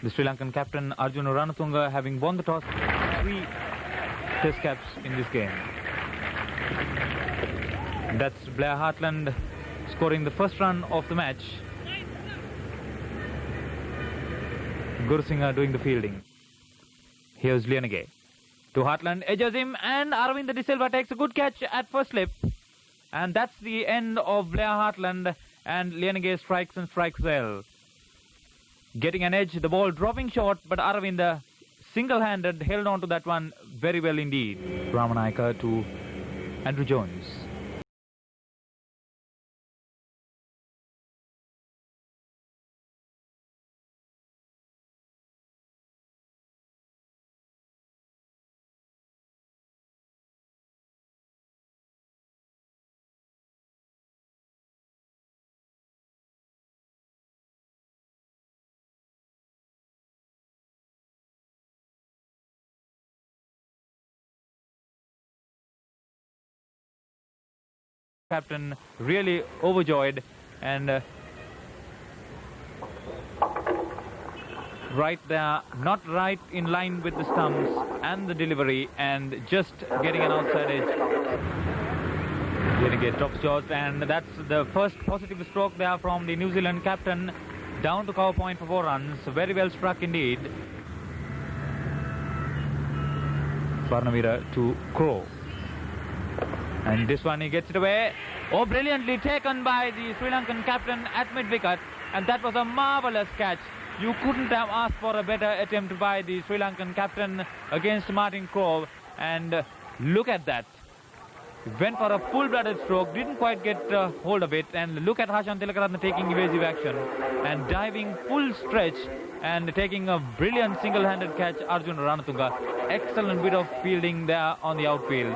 The Sri Lankan captain Arjuna Ranatunga having won the toss, 3 test caps in this game. That's Blair Hartland scoring the first run of the match. Gurusingha doing the fielding. Here's Liyanage. To Hartland, edges him, and Aravinda De Silva takes a good catch at first slip. And that's the end of Blair Hartland, and Liyanage strikes and strikes well. Getting an edge, the ball dropping short, but Aravinda single-handed held on to that one very well indeed. Ramanayaka to Andrew Jones. Captain really overjoyed, and right there, not right in line with the stumps and the delivery, and just getting an outside edge. Liyanage drops short, and that's the first positive stroke there from the New Zealand captain. Down to cover point for 4 runs. Very well struck indeed. Varnavira to Crow. And this one he gets it away. Oh, brilliantly taken by the Sri Lankan captain at mid-wicket. And that was a marvellous catch. You couldn't have asked for a better attempt by the Sri Lankan captain against Martin Crowe. And look at that. Went for a full-blooded stroke, didn't quite get hold of it. And look at Harshan Tilakaratne taking evasive action and diving full stretch and taking a brilliant single-handed catch, Arjuna Ranatunga. Excellent bit of fielding there on the outfield.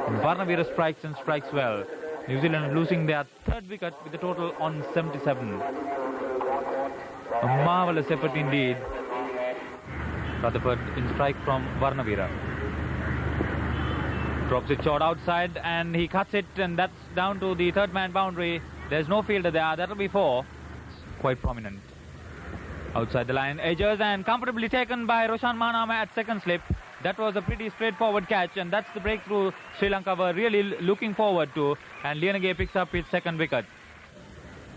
Varnavira strikes and strikes well. New Zealand losing their 3rd wicket with a total on 77. A marvellous effort indeed. Rutherford in strike from Varnavira. Drops it short outside and he cuts it, and that's down to the 3rd man boundary. There's no fielder there. That'll be 4. It's quite prominent. Outside the line, edges, and comfortably taken by Roshan Mahanama at 2nd slip. That was a pretty straightforward catch, and that's the breakthrough Sri Lanka were really looking forward to. And Liyanage picks up his 2nd wicket.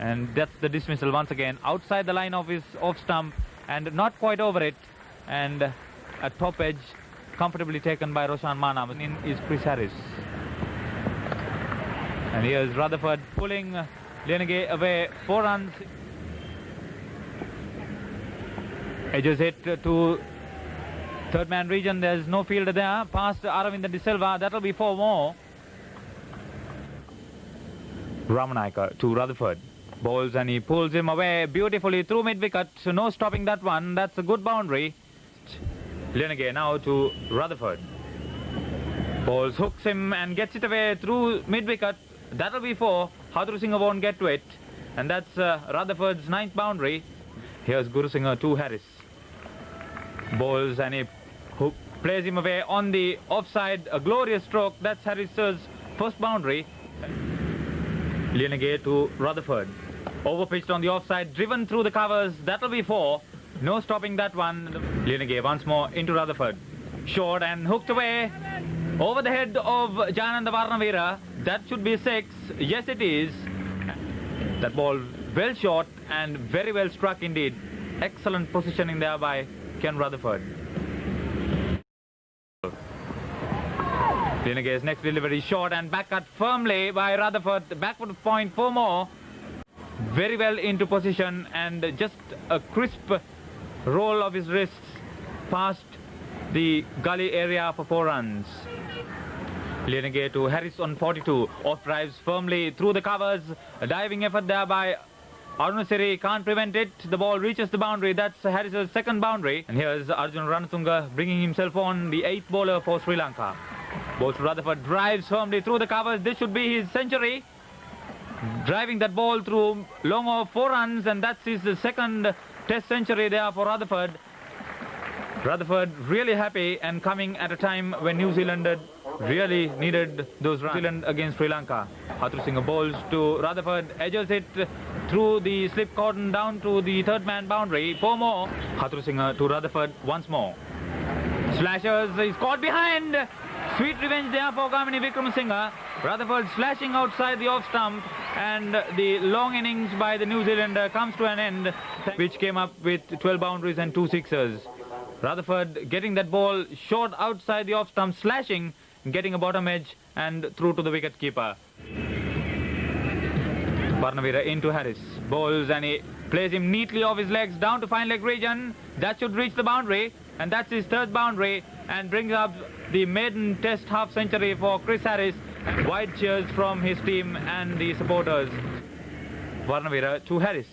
And that's the dismissal once again. Outside the line of his off stump and not quite over it. And a top edge comfortably taken by Roshan Mahanama. In is Chris Harris. And here's Rutherford pulling Liyanage away. 4 runs. Edges it to 3rd man region. There's no fielder there. Past Aravinda De Silva. That'll be 4 more. Ramanayaka to Rutherford. Bowls and he pulls him away beautifully through mid-wicket. So no stopping that one. That's a good boundary. Liyanage now to Rutherford. Bowls hooks him and gets it away through mid-wicket. That'll be 4. Hadrusingha won't get to it. And that's Rutherford's 9th boundary. Here's Gurusingha to Harris. Bowls and he plays him away on the offside. A glorious stroke. That's Harris's 1st boundary. Liyanage to Rutherford. Overpitched on the offside. Driven through the covers. That'll be 4. No stopping that one. Liyanage once more into Rutherford. Short and hooked away. Over the head of Jayananda Varnavira. That should be 6. Yes, it is. That ball well short and very well struck indeed. Excellent positioning there by Ken Rutherford. Liyanage's next delivery short and back cut firmly by Rutherford. The backward point 4 more. Very well into position and just a crisp roll of his wrists past the gully area for 4 runs. Liyanage to Harris on 42. Off drives firmly through the covers. A diving effort there by Arunasiri. Can't prevent it. The ball reaches the boundary. That's Harris's 2nd boundary. And here's Arjuna Ranatunga bringing himself on, the 8th bowler for Sri Lanka. Both Rutherford drives firmly through the covers. This should be his century. Driving that ball through long of 4 runs, and that's his 2nd test century there for Rutherford. Rutherford really happy and coming at a time when New Zealand really needed those runs. New Zealand against Sri Lanka. Hathurusingha bowls to Rutherford, edges it through the slip cordon down to the third man boundary. 4 more. Hathurusingha to Rutherford once more. Slashes, he's caught behind. Sweet revenge there for Gamini Wickramasinghe. Rutherford slashing outside the off stump, and the long innings by the New Zealander comes to an end, which came up with 12 boundaries and 2 sixers. Rutherford getting that ball short outside the off stump, slashing, getting a bottom edge and through to the wicket keeper. Varnavira into Harris, bowls and he plays him neatly off his legs down to fine leg region. That should reach the boundary, and that's his 3rd boundary, and brings up the maiden test half century for Chris Harris. Wide cheers from his team and the supporters. Varnavira to Harris.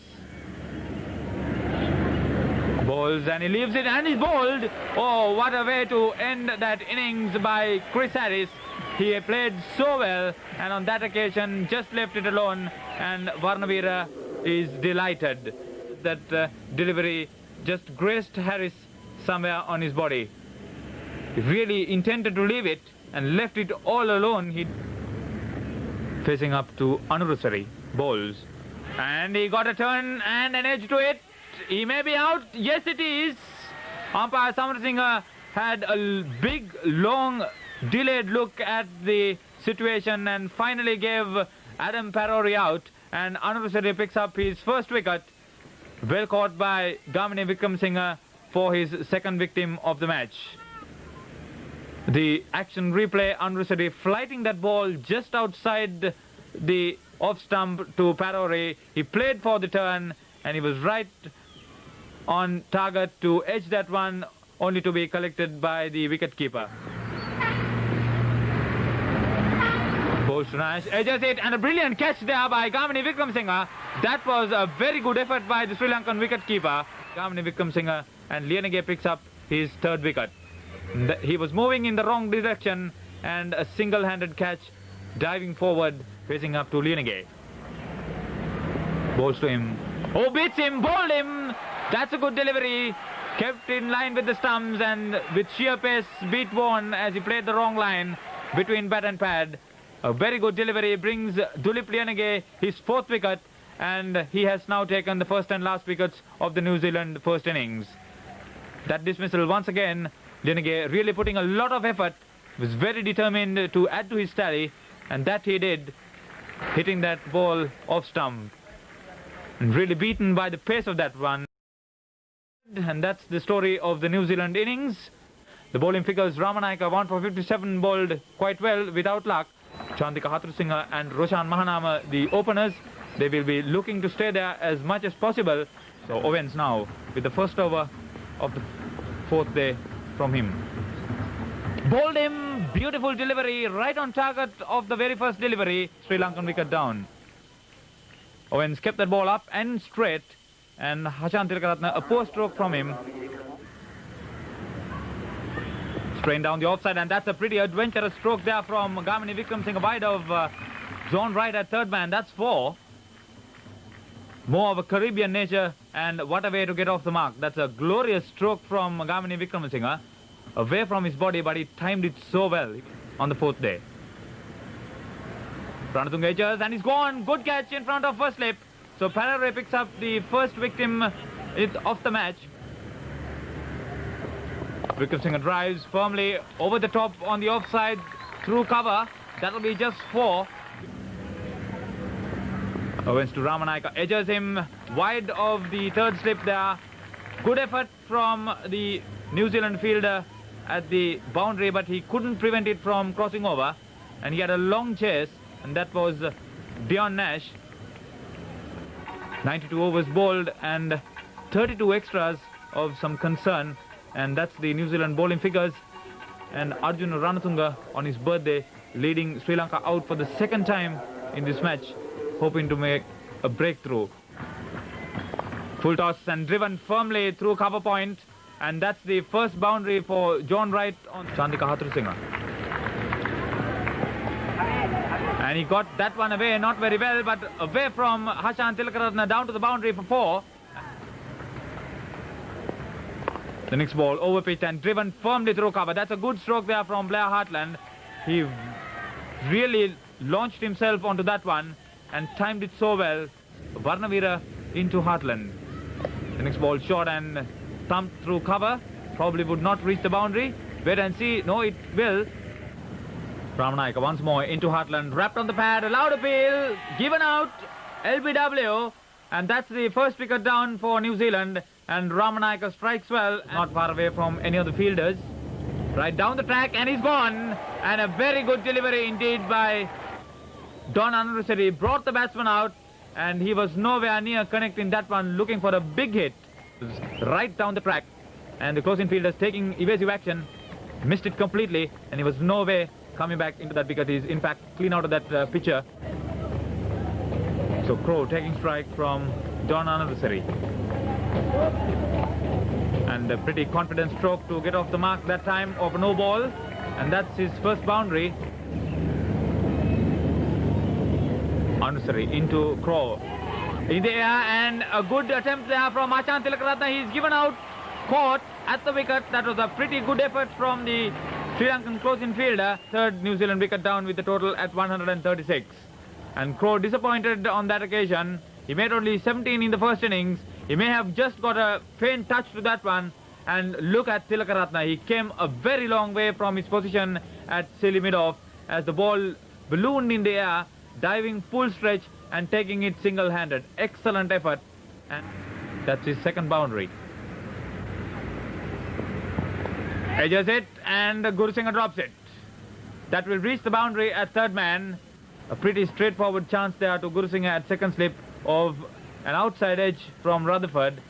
Bowls and he leaves it and he's bowled. Oh, what a way to end that innings by Chris Harris. He played so well, and on that occasion just left it alone, and Varnavira is delighted. That delivery just grazed Harris somewhere on his body. He really intended to leave it and left it all alone. He facing up to Anurusari, bowls, and he got a turn and an edge to it. He may be out. Yes, it is. Umpire Summery had a big, long, delayed look at the situation and finally gave Adam Parori out, and Anurusari picks up his 1st wicket. Well caught by Gamini Wickramasinghe for his 2nd victim of the match. The action replay, Anurusari flighting that ball just outside the off stump to Parori. He played for the turn and he was right on target to edge that one, only to be collected by the wicket keeper. Bowls to Nash, edges it, and a brilliant catch there by Gamini Wickramasinghe. That was a very good effort by the Sri Lankan wicket keeper. Gamini Wickramasinghe, and Liyanage picks up his 3rd wicket. He was moving in the wrong direction, and a single-handed catch, diving forward, facing up to Liyanage. Bowls to him. Oh, beats him, bowled him. That's a good delivery. Kept in line with the stumps, and with sheer pace beat Vaughan as he played the wrong line between bat and pad. A very good delivery brings Dulip Liyanage his 4th wicket, and he has now taken the first and last wickets of the New Zealand 1st innings. That dismissal once again, Liyanage really putting a lot of effort, was very determined to add to his tally, and that he did, hitting that ball off stump. And really beaten by the pace of that one. And that's the story of the New Zealand innings. The bowling figures, Ramanayaka 1 for 57, bowled quite well without luck. Chandika Hathurusingha and Roshan Mahanama, the openers, they will be looking to stay there as much as possible. So Owens now with the 1st over of the 4th day from him. Bowled him, beautiful delivery, right on target of the very first delivery. Sri Lankan wicket down. Owens kept that ball up and straight, and Hashan Tilakaratne, a poor stroke from him. Strained down the offside, and that's a pretty adventurous stroke there from Gamini Wickramasinghe, wide of zone right at 3rd man. That's 4. More of a Caribbean nature, and what a way to get off the mark. That's a glorious stroke from Gamini Wickramasinghe, away from his body, but he timed it so well on the 4th day. Ranatunga edges, and he's gone. Good catch in front of first slip. So Parori picks up the 1st victim of the match. Wickramasinghe drives firmly over the top on the offside through cover. That'll be just 4. Owens to Ramanayaka, edges him wide of the 3rd slip there. Good effort from the New Zealand fielder at the boundary, but he couldn't prevent it from crossing over. And he had a long chase, and that was beyond Nash. 92 overs bowled and 32 extras of some concern, and that's the New Zealand bowling figures. And Arjuna Ranatunga on his birthday leading Sri Lanka out for the 2nd time in this match, hoping to make a breakthrough. Full toss and driven firmly through cover point, and that's the 1st boundary for John Wright on Chandika Hathurusingha. And he got that one away, not very well, but away from Hashan Tilakaratne down to the boundary for 4. The next ball over pitch and driven firmly through cover. That's a good stroke there from Blair Hartland. He really launched himself onto that one and timed it so well. Varnavira into Heartland. The next ball short and thumped through cover. Probably would not reach the boundary. Wait and see. No, it will. Ramanayaka once more into Heartland. Wrapped on the pad. Allowed appeal. Given out. LBW. And that's the first wicket down for New Zealand. And Ramanayaka strikes well. Not far away from any of the fielders. Right down the track and he's gone. And a very good delivery indeed by Don Anurusari. Brought the batsman out. And he was nowhere near connecting that one. Looking for a big hit. Right down the track. And the close-in fielders taking evasive action. Missed it completely. And he was no way coming back into that wicket. He's in fact clean out of that pitcher. So Crow taking strike from Don Anurusari. And a pretty confident stroke to get off the mark that time of no ball. And that's his first boundary. Anurusari into Crow. In the air and a good attempt there from Achan Tilakaratne. He's given out, caught at the wicket. That was a pretty good effort from the Sri Lankan close-in fielder. Third New Zealand wicket down with the total at 136. And Crow disappointed on that occasion. He made only 17 in the first innings. He may have just got a faint touch to that one. And look at Tilakaratne. He came a very long way from his position at silly mid-off as the ball ballooned in the air, diving full stretch and taking it single-handed. Excellent effort. And that's his second boundary. Edges it and Gurusingha drops it. That will reach the boundary at third man. A pretty straightforward chance there to Gurusingha at second slip of an outside edge from Rutherford.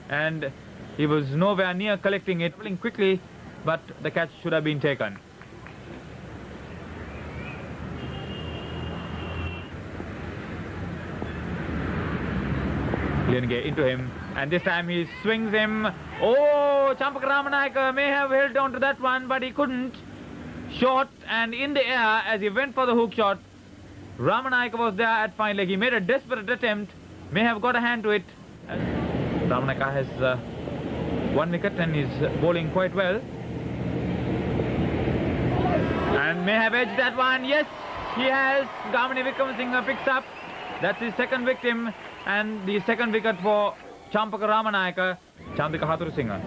And he was nowhere near collecting it. Pulling quickly, but the catch should have been taken. Liyanage into him, and this time he swings him. Oh, Champaka Ramanayaka may have held on to that one, but he couldn't. Short and in the air as he went for the hook shot. Ramanayaka was there at fine leg. He made a desperate attempt, may have got a hand to it. Ramanayaka has one wicket and is bowling quite well. And may have edged that one. Yes, he has. Gamini Wickramasinghe picks up. That's his second victim. And the second wicket for Champaka Ramanayaka, Chandika Hathurusinghe.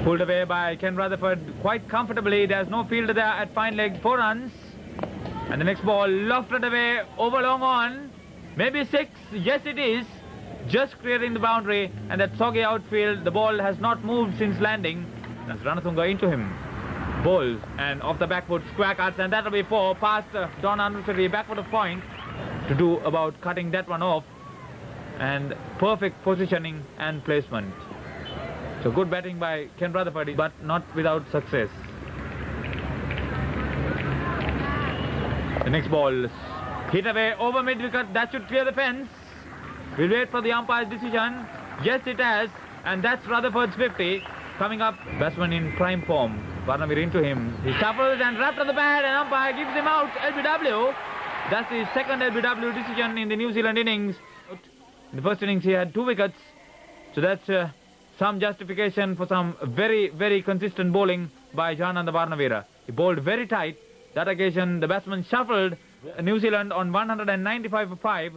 Pulled away by Ken Rutherford quite comfortably. There's no fielder there at fine leg. 4 runs. And the next ball lofted away over long on. Maybe 6. Yes, it is. Just clearing the boundary. And that soggy outfield. The ball has not moved since landing. That's Ranatunga into him. Bowls and off the back foot, square cuts, and that'll be 4 past Don Anurusari, back foot of point to do about cutting that one off. And perfect positioning and placement. So good batting by Ken Rutherford, but not without success. The next ball hit away over mid wicket. That should clear the fence. We'll wait for the umpire's decision. Yes, it has, and that's Rutherford's 50. Coming up, batsman in prime form. Varnavira into him. He shuffles and wrapped on the pad, and umpire gives him out. LBW. That's the second LBW decision in the New Zealand innings. In the first innings, he had 2 wickets. So that's some justification for some very, very consistent bowling by Jananda Varnavira. He bowled very tight. That occasion, the batsman shuffled New Zealand on 195 for 5.